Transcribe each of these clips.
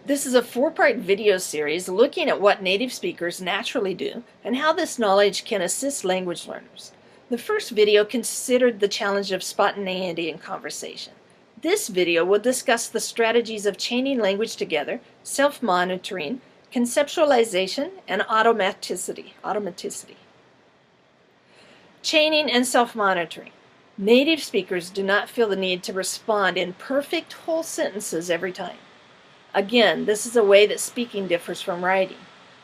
This is a four-part video series looking at what native speakers naturally do and how this knowledge can assist language learners. The first video considered the challenge of spontaneity in conversation. This video will discuss the strategies of chaining language together, self-monitoring, conceptualization, and automaticity. Chaining and self-monitoring. Native speakers do not feel the need to respond in perfect whole sentences every time. Again, this is a way that speaking differs from writing.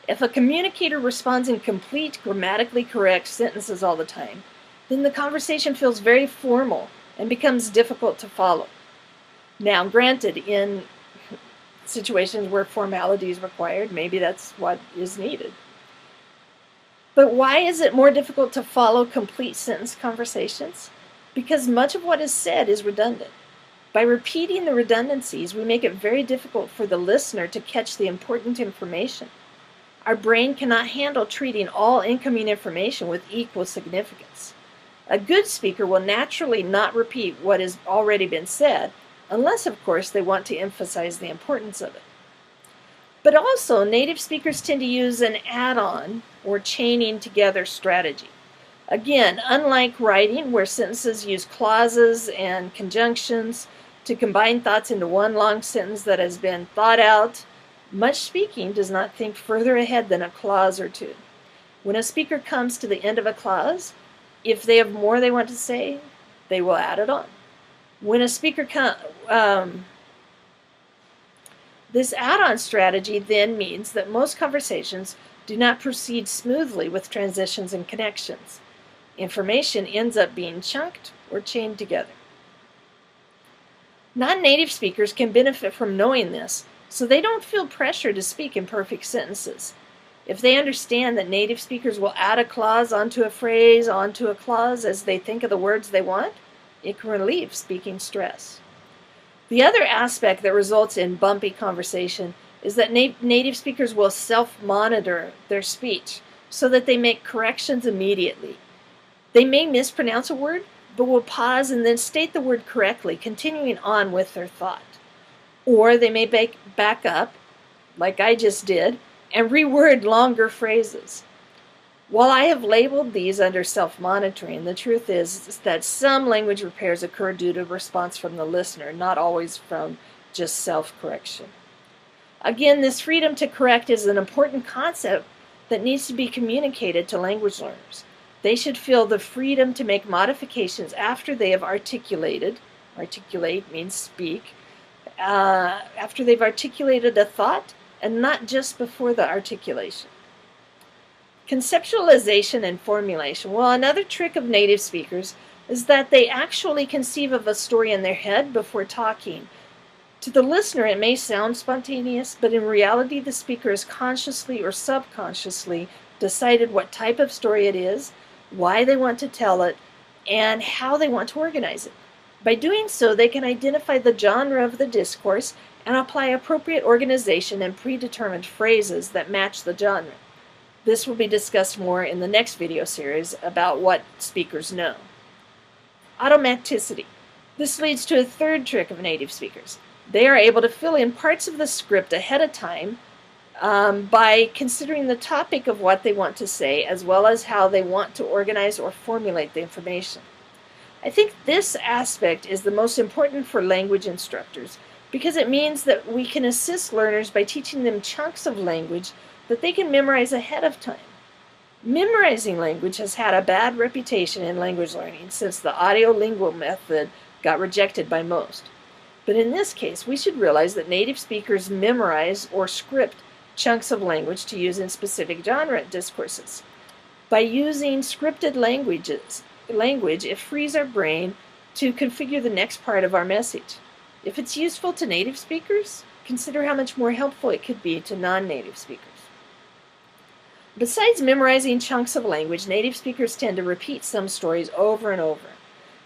If a communicator responds in complete, grammatically correct sentences all the time, then the conversation feels very formal and becomes difficult to follow. Now, granted, in situations where formality is required, maybe that's what is needed. But why is it more difficult to follow complete sentence conversations? Because much of what is said is redundant. By repeating the redundancies, we make it very difficult for the listener to catch the important information. Our brain cannot handle treating all incoming information with equal significance. A good speaker will naturally not repeat what has already been said, unless, of course, they want to emphasize the importance of it. But also, native speakers tend to use an add-on or chaining together strategy. Again, unlike writing, where sentences use clauses and conjunctions to combine thoughts into one long sentence that has been thought out, much speaking does not think further ahead than a clause or two. When a speaker comes to the end of a clause, if they have more they want to say, they will add it on. When a speaker this add-on strategy then means that most conversations do not proceed smoothly with transitions and connections. Information ends up being chunked or chained together. Non-native speakers can benefit from knowing this, so they don't feel pressure to speak in perfect sentences. If they understand that native speakers will add a clause onto a phrase, onto a clause as they think of the words they want, it can relieve speaking stress. The other aspect that results in bumpy conversation is that native speakers will self-monitor their speech so that they make corrections immediately. They may mispronounce a word, but will pause and then state the word correctly, continuing on with their thought. Or they may back up, like I just did, and reword longer phrases. While I have labeled these under self-monitoring, the truth is that some language repairs occur due to response from the listener, not always from just self-correction. Again, this freedom to correct is an important concept that needs to be communicated to language learners. They should feel the freedom to make modifications after they have articulated means speak, after they've articulated a thought, and not just before the articulation. Conceptualization and formulation. Well, another trick of native speakers is that they actually conceive of a story in their head before talking. To the listener, it may sound spontaneous, but in reality, the speaker has consciously or subconsciously decided what type of story it is, why they want to tell it, and how they want to organize it. By doing so, they can identify the genre of the discourse and apply appropriate organization and predetermined phrases that match the genre. This will be discussed more in the next video series about what speakers know. Automaticity. This leads to a third trick of native speakers. They are able to fill in parts of the script ahead of time by considering the topic of what they want to say, as well as how they want to organize or formulate the information. I think this aspect is the most important for language instructors because it means that we can assist learners by teaching them chunks of language that they can memorize ahead of time. Memorizing language has had a bad reputation in language learning since the audiolingual method got rejected by most. But in this case, we should realize that native speakers memorize or script chunks of language to use in specific genre discourses. By using scripted language, it frees our brain to configure the next part of our message. If it's useful to native speakers, consider how much more helpful it could be to non-native speakers. Besides memorizing chunks of language, native speakers tend to repeat some stories over and over.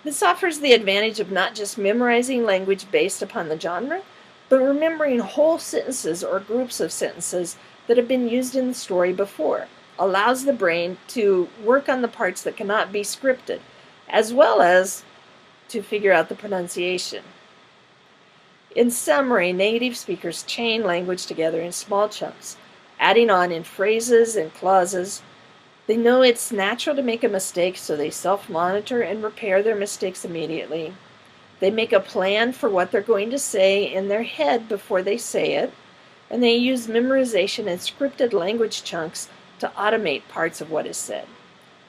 This offers the advantage of not just memorizing language based upon the genre, but remembering whole sentences or groups of sentences that have been used in the story before. Allows the brain to work on the parts that cannot be scripted, as well as to figure out the pronunciation. In summary, native speakers chain language together in small chunks, adding on in phrases and clauses. They know it's natural to make a mistake, so they self-monitor and repair their mistakes immediately. They make a plan for what they're going to say in their head before they say it, and they use memorization and scripted language chunks to automate parts of what is said.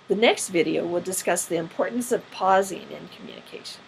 The next video will discuss the importance of pausing in communication.